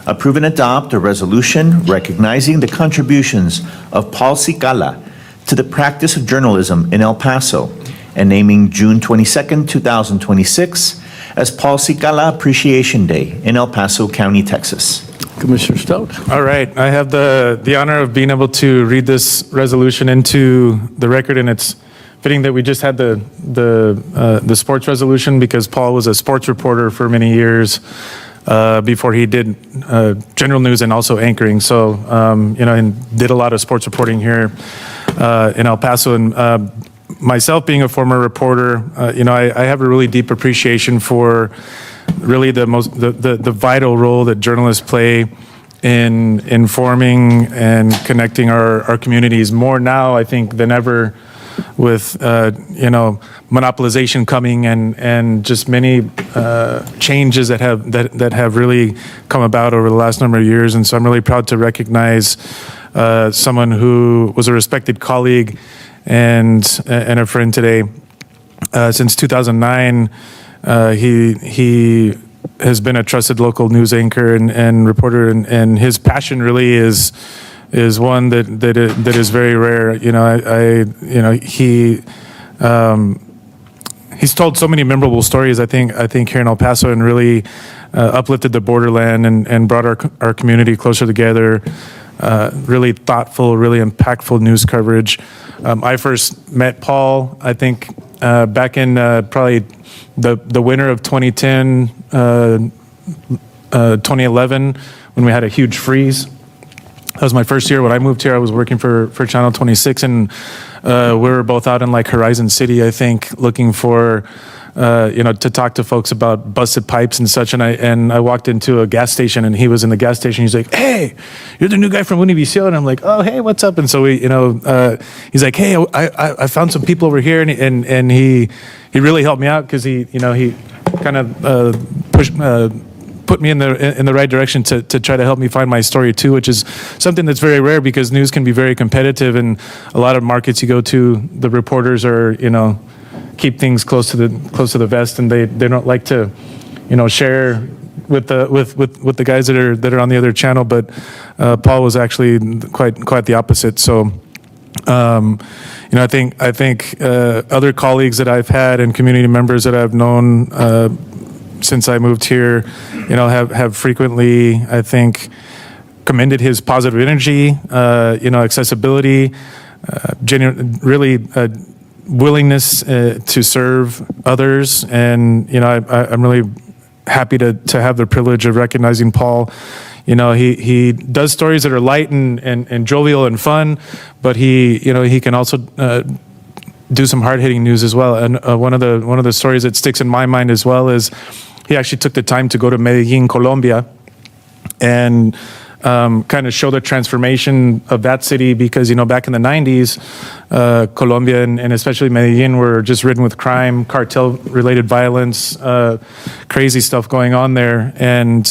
Approve and adopt a resolution recognizing the contributions of Paul Cicala to the practice of journalism in El Paso and naming June 22nd, 2026 as Paul Cicala Appreciation Day in El Paso County, Texas. Commissioner Stout. All right, I have the honor of being able to read this resolution into the record, and it's fitting that we just had the sports resolution because Paul was a sports reporter for many years before he did general news and also anchoring. So, and did a lot of sports reporting here in El Paso. And myself being a former reporter, I have a really deep appreciation for really the vital role that journalists play in informing and connecting our communities more now, I think, than ever, with monopolization coming and just many changes that have really come about over the last number of years. And so I'm really proud to recognize someone who was a respected colleague and a friend today. Since 2009, he has been a trusted local news anchor and reporter, and his passion really is one that is very rare. He's told so many memorable stories, I think here in El Paso, and really uplifted the borderland and brought our community closer together. Really thoughtful, really impactful news coverage. I first met Paul, I think, back in probably the winter of 2010, 2011, when we had a huge freeze. That was my first year. When I moved here, I was working for Channel 26, and we were both out in like Horizon City, I think, looking for, to talk to folks about busted pipes and such. And I walked into a gas station, and he was in the gas station. He's like, "Hey, you're the new guy from Univision." And I'm like, "Oh, hey, what's up?" And so he's like, "Hey, I found some people over here," and he really helped me out because he kind of put me in the right direction to try to help me find my story too, which is something that's very rare because news can be very competitive, and a lot of markets you go to, the reporters are keep things close to the vest, and they don't like to share with the guys that are on the other channel. But Paul was actually quite the opposite. So I think other colleagues that I've had and community members that I've known since I moved here, have frequently, I think, commended his positive energy, accessibility, really willingness to serve others. And, I'm really happy to have the privilege of recognizing Paul. He does stories that are light and jovial and fun, but he can also do some hard-hitting news as well. And one of the stories that sticks in my mind as well is he actually took the time to go to Medellin, Colombia, and kind of show the transformation of that city because, back in the 90s, Colombia and especially Medellin were just ridden with crime, cartel-related violence, crazy stuff going on there. And,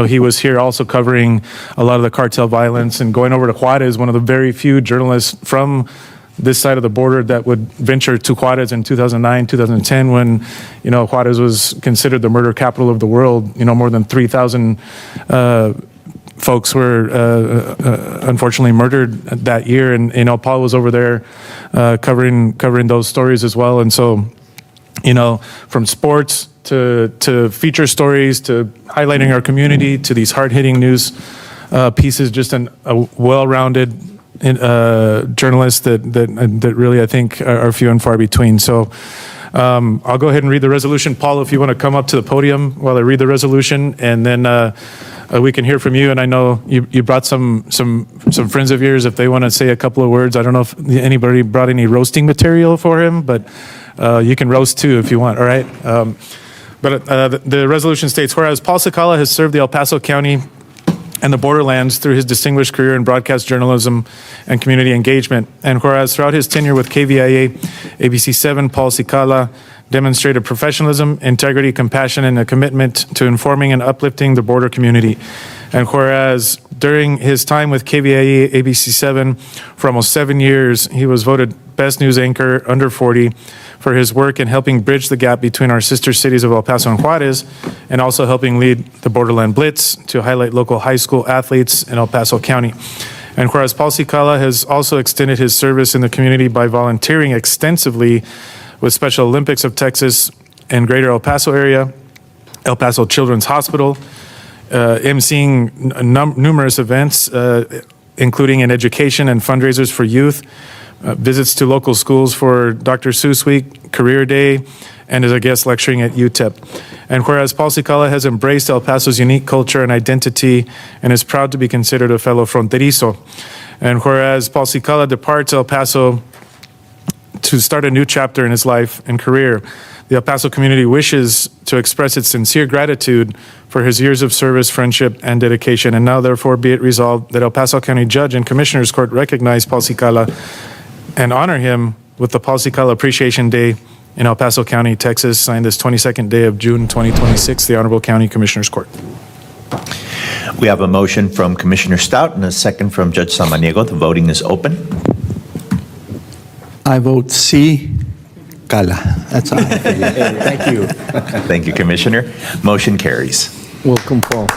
he was here also covering a lot of the cartel violence and going over to Juárez, one of the very few journalists from this side of the border that would venture to Juárez in 2009, 2010, when, Juárez was considered the murder capital of the world. More than 3,000 folks were unfortunately murdered that year. And, Paul was over there covering those stories as well. And so, from sports to feature stories to highlighting our community to these hard-hitting news pieces, just a well-rounded journalists that really, I think, are few and far between. So I'll go ahead and read the resolution. Paul, if you want to come up to the podium while I read the resolution, and then we can hear from you. And I know you brought some friends of yours if they want to say a couple of words. I don't know if anybody brought any roasting material for him, but you can roast too if you want, all right? But the resolution states, whereas Paul Cicala has served the El Paso County and the borderlands through his distinguished career in broadcast journalism and community engagement. And whereas throughout his tenure with KVIA ABC-7, Paul Cicala demonstrated professionalism, integrity, compassion, and a commitment to informing and uplifting the border community. And whereas during his time with KVIA ABC-7 for almost 7 years, he was voted Best News Anchor Under 40 for his work in helping bridge the gap between our sister cities of El Paso and Juárez, and also helping lead the Borderland Blitz to highlight local high school athletes in El Paso County. And whereas Paul Cicala has also extended his service in the community by volunteering extensively with Special Olympics of Texas and Greater El Paso area, El Paso Children's Hospital, emceeing numerous events, including in education and fundraisers for youth, visits to local schools for Dr. Seuss Week, Career Day, and as a guest lecturing at UTEP. And whereas Paul Cicala has embraced El Paso's unique culture and identity and is proud to be considered a fellow fronterizo. And whereas Paul Cicala departs El Paso to start a new chapter in his life and career, the El Paso community wishes to express its sincere gratitude for his years of service, friendship, and dedication. And now, therefore, be it resolved that El Paso County Judge and Commissioners Court recognize Paul Cicala and honor him with the Paul Cicala Appreciation Day in El Paso County, Texas, signed this 22nd day of June 2026, the Honorable County Commissioners Court. We have a motion from Commissioner Stout and a second from Judge Samaniego. The voting is open. I vote Cicala. That's all. Thank you. Thank you, Commissioner. Motion carries. Welcome, Paul.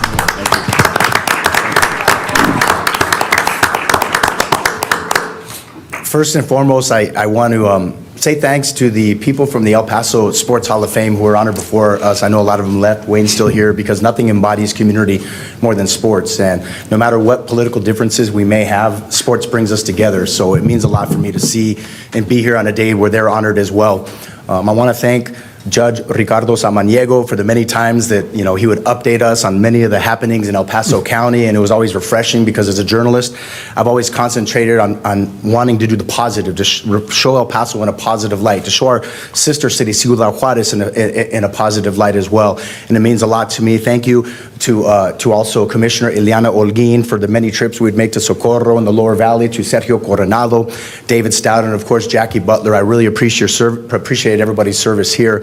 First and foremost, I want to say thanks to the people from the El Paso Sports Hall of Fame who were honored before us. I know a lot of them left. Wayne's still here because nothing embodies community more than sports. And no matter what political differences we may have, sports brings us together. So it means a lot for me to see and be here on a day where they're honored as well. I want to thank Judge Ricardo Samaniego for the many times that, he would update us on many of the happenings in El Paso County, and it was always refreshing because as a journalist, I've always concentrated on wanting to do the positive, to show El Paso in a positive light, to show our sister city, Ciudad Juárez, in a positive light as well. And it means a lot to me. Thank you to also Commissioner Ileana Olguin for the many trips we'd make to Socorro in the Lower Valley, to Sergio Coronado, David Stout, and of course, Jackie Butler. I really appreciate everybody's service here.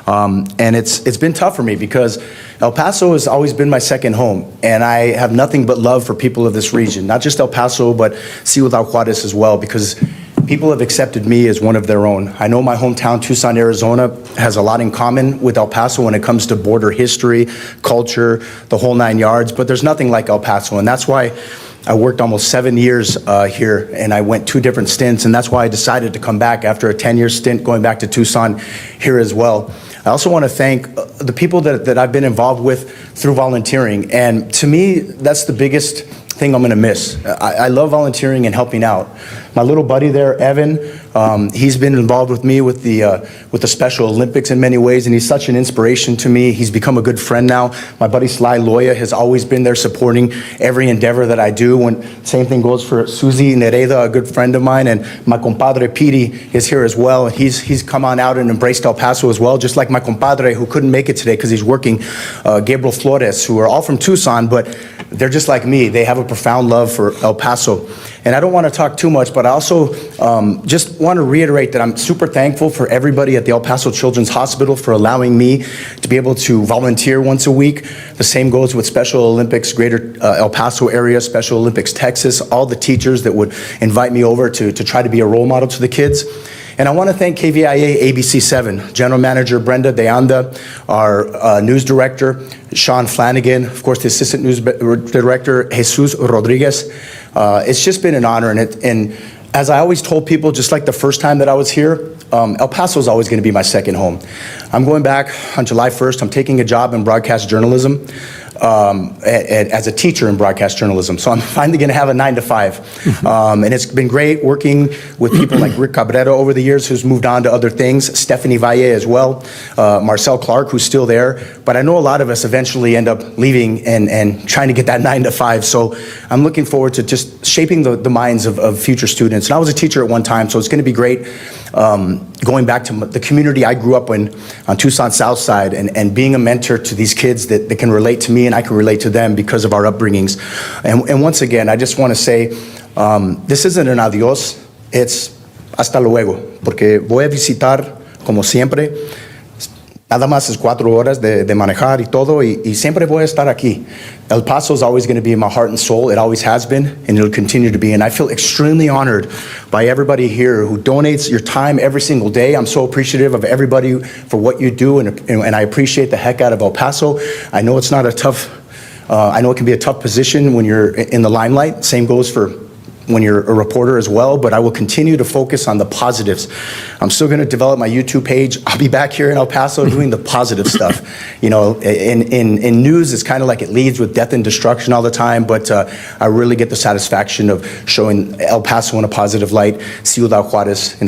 And it's been tough for me because El Paso has always been my second home, and I have nothing but love for people of this region, not just El Paso, but Ciudad Juárez as well, because people have accepted me as one of their own. I know my hometown, Tucson, Arizona, has a lot in common with El Paso when it comes to border history, culture, the whole 9 yards, but there's nothing like El Paso, and that's why I worked almost 7 years here, and I went 2 different stints, and that's why I decided to come back after a 10-year stint going back to Tucson here as well. I also want to thank the people that I've been involved with through volunteering, and to me, that's the biggest thing I'm going to miss. I love volunteering and helping out. My little buddy there, Evan, he's been involved with me with the Special Olympics in many ways, and he's such an inspiration to me. He's become a good friend now. My buddy Sly Loya has always been there supporting every endeavor that I do. Same thing goes for Suzy Nereda, a good friend of mine, and my compadre Piri is here as well. He's come on out and embraced El Paso as well, just like my compadre who couldn't make it today because he's working, Gabriel Flores, who are all from Tucson, but they're just like me. They have a profound love for El Paso. And I don't want to talk too much, but I also just want to reiterate that I'm super thankful for everybody at the El Paso Children's Hospital for allowing me to be able to volunteer once a week. The same goes with Special Olympics, Greater El Paso area, Special Olympics Texas, all the teachers that would invite me over to try to be a role model to the kids. And I want to thank KVIA ABC-7, General Manager Brenda De Anda, our news director, Sean Flanagan, of course, the Assistant News Director, Jesus Rodriguez. It's just been an honor. And as I always told people, just like the first time that I was here, El Paso is always going to be my second home. I'm going back on July 1st. I'm taking a job in broadcast journalism. As a teacher in broadcast journalism. So I'm finally going to have a 9 to 5. And it's been great working with people like Rick Cabrera over the years, who's moved on to other things, Stephanie Valle as well, Marcel Clark, who's still there. But I know a lot of us eventually end up leaving and trying to get that 9 to 5. So I'm looking forward to just shaping the minds of future students. And I was a teacher at one time, so it's going to be great going back to the community I grew up in on Tucson South Side and being a mentor to these kids that can relate to me and I can relate to them because of our upbringings. And once again, I just want to say, this isn't an adios, it's hasta luego, porque voy a visitar, como siempre, Nada más es 4 horas de manejar y todo, y siempre voy a estar aquí. El Paso is always going to be in my heart and soul. It always has been, and it'll continue to be. And I feel extremely honored by everybody here who donates your time every single day. I'm so appreciative of everybody for what you do, and I appreciate the heck out of El Paso. I know it's not a tough, I know it can be a tough position when you're in the limelight. Same goes for when you're a reporter as well, but I will continue to focus on the positives. I'm still going to develop my YouTube page. I'll be back here in El Paso doing the positive stuff. You know, in news, it's kind of like it leads with death and destruction all the time, but I really get the satisfaction of showing El Paso in a positive light, Ciudad Juárez in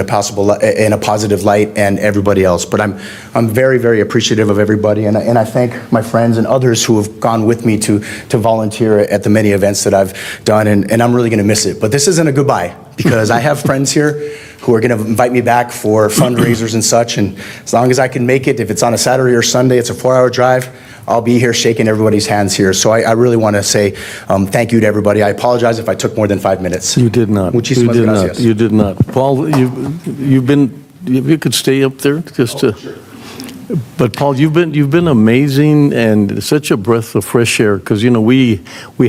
a positive light, and everybody else. But I'm very, very appreciative of everybody, and I thank my friends and others who have gone with me to volunteer at the many events that I've done, and I'm really going to miss it. But this isn't a goodbye, because I have friends here who are going to invite me back for fundraisers and such, and as long as I can make it, if it's on a Saturday or Sunday, it's a 4-hour drive, I'll be here shaking everybody's hands here. So I really want to say thank you to everybody. I apologize if I took more than 5 minutes. You did not. Muchísimas You did gracias. not. You did not. Paul, you could stay up there just to. Sure. But Paul, you've been amazing and such a breath of fresh air, because you know we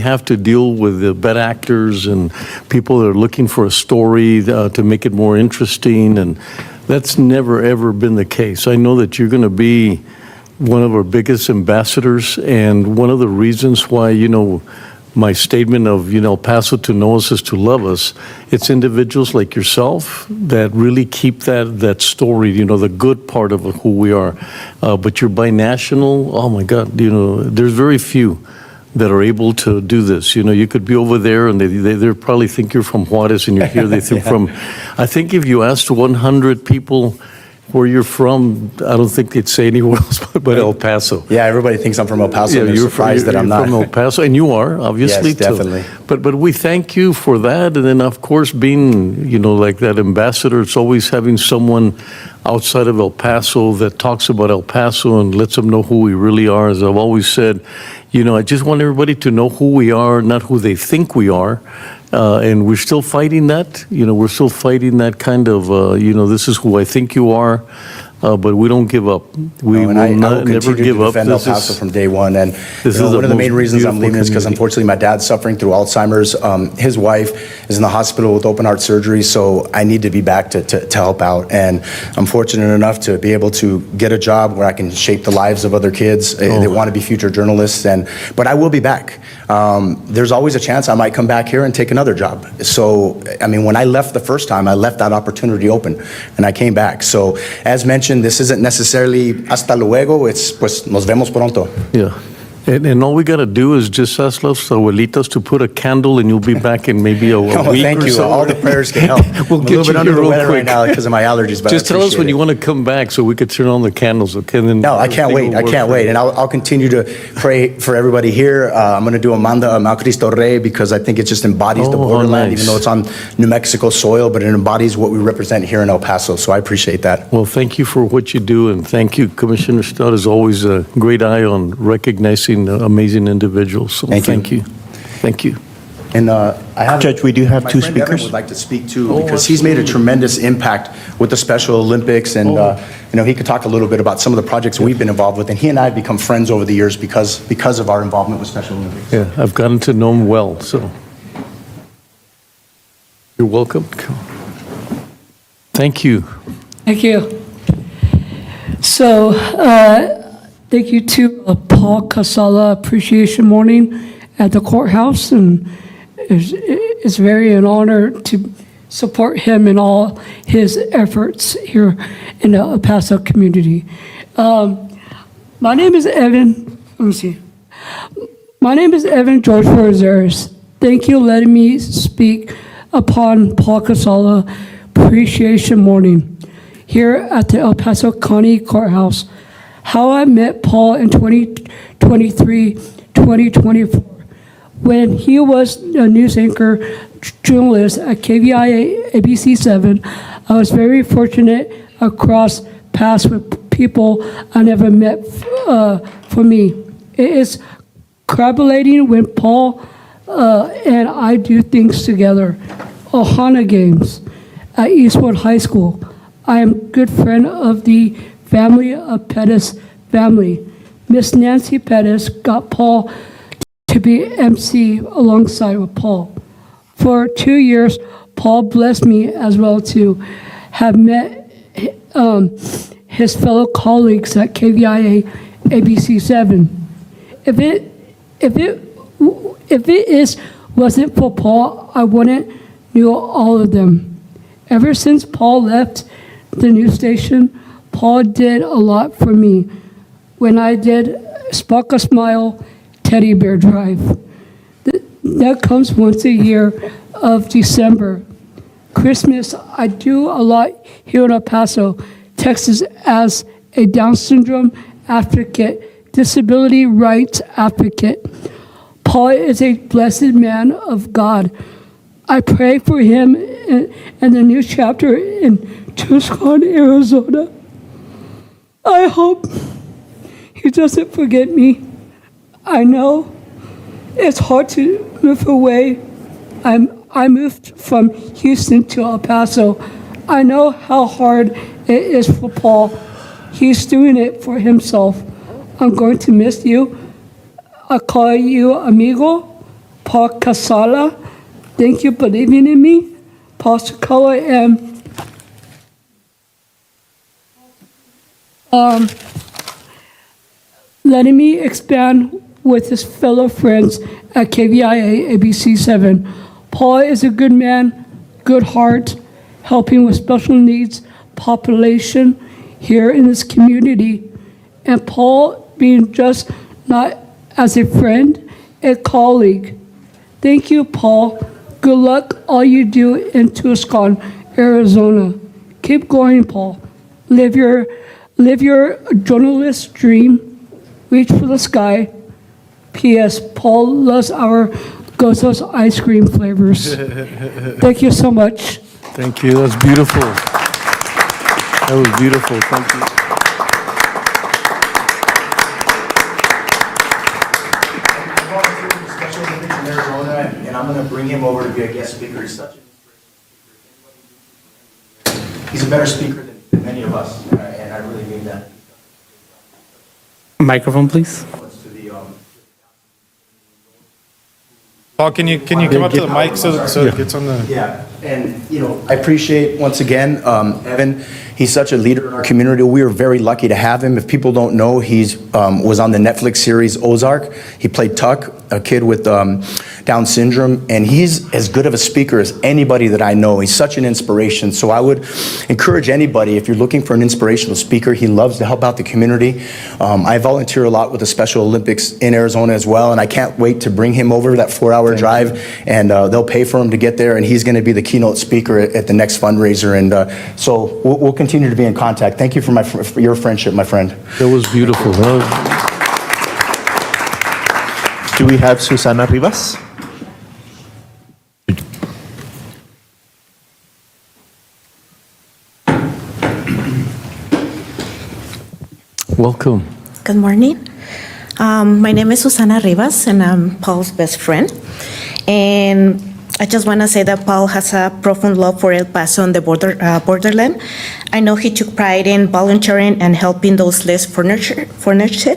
have to deal with the bad actors and people that are looking for a story to make it more interesting, and that's never ever been the case. I know that you're going to be one of our biggest ambassadors, and one of the reasons why, you know, my statement of, you know, El Paso to know us is to love us, it's individuals like yourself that really keep that story, you know, the good part of who we are. But you're binational. Oh my God, you know, there's very few that are able to do this. You know, you could be over there and they probably think you're from Juárez, and you're here, they think from, I think if you asked 100 people where you're from, I don't think they'd say anywhere else but El Paso. Yeah, everybody thinks I'm from El Paso, and they're surprised that I'm not. You're from El Paso, and you are, obviously, Yes, definitely. too. But we thank you for that, and then, of course, being, you know, like that ambassador, it's always having someone outside of El Paso that talks about El Paso and lets them know who we really are. As I've always said, you know, I just want everybody to know who we are, not who they think we are. And we're still fighting that, you know, we're still fighting that kind of, you know, this is who I think you are, but we don't give up. We And I will will not, never continue give to up. defend El Paso from day one. And this you know, is one of the main most reasons I'm leaving beautiful is because community. unfortunately my dad's suffering through Alzheimer's. His wife is in the hospital with open heart surgery, so I need to be back to help out. And I'm fortunate enough to be able to get a job where I can shape the lives of other kids that want to be future journalists. But I will be back. There's always a chance I might come back here and take another job. So, I mean, when I left the first time, I left that opportunity open, and I came back. So, as mentioned, this isn't necessarily hasta luego, it's pues nos vemos pronto. Yeah. And all we got to do is just ask los abuelitas to put a candle, and you'll be back in maybe a week Thank or you. so. All the prayers can help. We'll I'm get a little you bit under here the real weather quick. right now because of my allergies, but Just tell us when you it. want to come back so we could turn on the candles, okay? And then No, I can't wait. I can't wait. And I'll continue to pray for everybody here. I'm going to do Amanda Mal Cristo Rey because I think it just embodies the Oh, borderland, nice. even though it's on New Mexico soil, but it embodies what we represent here in El Paso. So I appreciate that. Well, thank you for what you do, and thank you, Commissioner Stott, is always a great eye on recognizing amazing individuals. So Thank you. Thank you. And I have Judge, we do have my two friend Evan speakers. would like to speak too, because he's made a tremendous impact with the Special Olympics, and you know, he could talk a little bit about some of the projects we've been involved with, and he and I have become friends over the years because of our involvement with Special Olympics. Yeah, I've gotten to know him well, so. You're welcome. Thank you. Thank you. So, thank you to Paul Cicala Appreciation Morning at the courthouse, and it's very an honor to support him in all his efforts here in the El Paso community. My name is Evan. Let me see. My name is Evan George Rosales. Thank you for letting me speak upon Paul Cicala Appreciation Morning here at the El Paso County Courthouse. How I met Paul in 2023, 2024, when he was a news anchor journalist at KVIA ABC-7. I was very fortunate across paths with people I never met. For me, it is corroborating when Paul and I do things together. Ohana games at Eastwood High School. I am good friend of the family of Pettis family. Miss Nancy Pettis got Paul to be MC alongside with Paul. For 2 years, Paul blessed me as well to have met his fellow colleagues at KVIA ABC-7. If it wasn't for Paul, I wouldn't knew all of them. Ever since Paul left the news station, Paul did a lot for me. When I did Spark a Smile Teddy Bear Drive. That comes once a year of December. Christmas, I do a lot here in El Paso, Texas, as a Down syndrome advocate, disability rights advocate. Paul is a blessed man of God. I pray for him in the new chapter in Tucson, Arizona. I hope he doesn't forget me. I know it's hard to move away. I moved from Houston to El Paso. I know how hard it is for Paul. He's doing it for himself. I'm going to miss you. I call you amigo, Paul Cicala. Thank you for believing in me, Paul Cicala, and letting me expand with his fellow friends at KVIA ABC-7. Paul is a good man, good heart, helping with special needs population here in this community. And Paul being just not as a friend, a colleague. Thank you, Paul. Good luck all you do in Tucson, Arizona. Keep going, Paul. Live your journalist dream. Reach for the sky. P.S. Paul loves our Gozos ice cream flavors. Thank you so much. Thank you. That's beautiful. That was beautiful. Thank you. Special Olympics in Arizona, and I'm going to bring him over to be a guest speaker. He's such an inspiration. He's a better speaker than many of us, and I really mean that. Microphone, please. To the, Paul, can you come up to the mic so it gets on the? Yeah, and, I appreciate, once again, Evan, he's such a leader in our community. We are very lucky to have him. If people don't know, he's was on the Netflix series Ozark. He played Tuck, a kid with Down syndrome, and he's as good of a speaker as anybody that I know. He's such an inspiration. So I would encourage anybody, if you're looking for an inspirational speaker, he loves to help out the community. I volunteer a lot with the Special Olympics in Arizona as well, and I can't wait to bring him over that 4-hour drive, and they'll pay for him to get there, and he's going to be the keynote speaker at the next fundraiser. And so we'll continue to be in contact. Thank you for your friendship, my friend. That was beautiful. Do we have Susana Rivas? Welcome. Good morning. My name is Susana Rivas, and I'm Paul's best friend. And I just want to say that Paul has a profound love for El Paso and the borderland. I know he took pride in volunteering and helping those less furnished.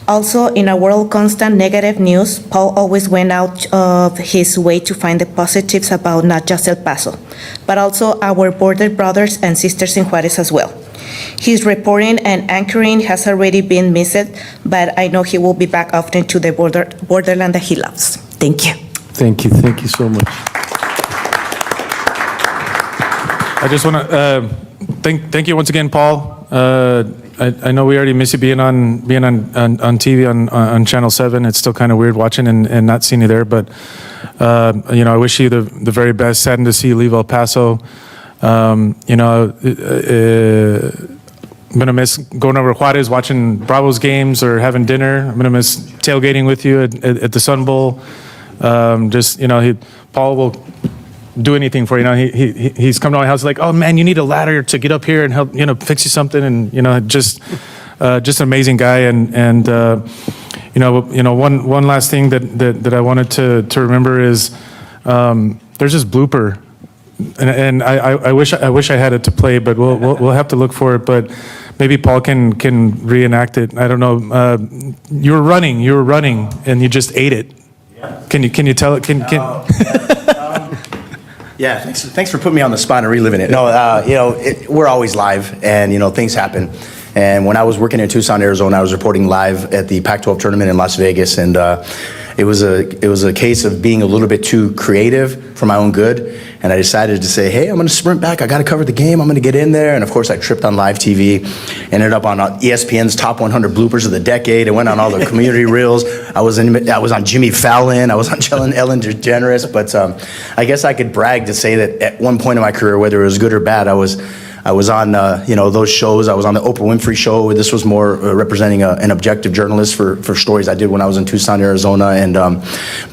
Also, in a world of constant negative news, Paul always went out of his way to find the positives about not just El Paso, but also our border brothers and sisters in Juárez as well. His reporting and anchoring has already been missed, but I know he will be back often to the borderland that he loves. Thank you. Thank you. Thank you so much. I just want to thank you once again, Paul. I know we already miss you being on TV on Channel 7. It's still kind of weird watching and not seeing you there, but I wish you the very best. Saddened to see you leave El Paso. I'm gonna miss going over to Juárez, watching Bravos games or having dinner. I'm gonna miss tailgating with you at the Sun Bowl. Paul will do anything for you. He's come to my house like, oh man, you need a ladder to get up here and help fix you something, and just an amazing guy. And one last thing that I wanted to remember is there's this blooper. And I wish I had it to play, but we'll have to look for it. But maybe Paul can reenact it. I don't know. You were running, and you just ate it. Can you tell it? Yeah, thanks for putting me on the spot and reliving it. No, we're always live, and things happen. And when I was working in Tucson, Arizona, I was reporting live at the Pac-12 tournament in Las Vegas, and it was a case of being a little bit too creative for my own good. And I decided to say, hey, I'm going to sprint back. I got to cover the game. I'm going to get in there. And of course, I tripped on live TV, ended up on ESPN's top 100 bloopers of the decade. It went on all the community reels. I was on Jimmy Fallon. I was on Ellen DeGeneres. But I guess I could brag to say that at one point in my career, whether it was good or bad, I was on those shows. I was on the Oprah Winfrey Show. This was more representing an objective journalist for stories I did when I was in Tucson, Arizona. And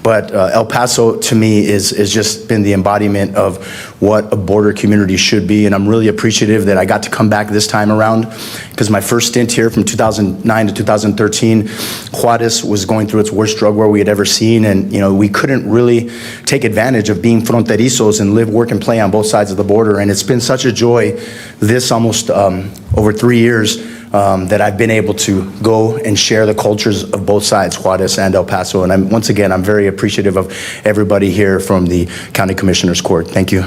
but El Paso to me is just been the embodiment of what a border community should be. And I'm really appreciative that I got to come back this time around, because my first stint here from 2009 to 2013, Juárez was going through its worst drug war we had ever seen. And we couldn't really take advantage of being fronterizos and live, work, and play on both sides of the border. And it's been such a joy this almost over 3 years that I've been able to go and share the cultures of both sides, Juárez and El Paso. And once again, I'm very appreciative of everybody here from the County Commissioners Court. Thank you.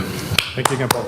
Thank you again, Paul.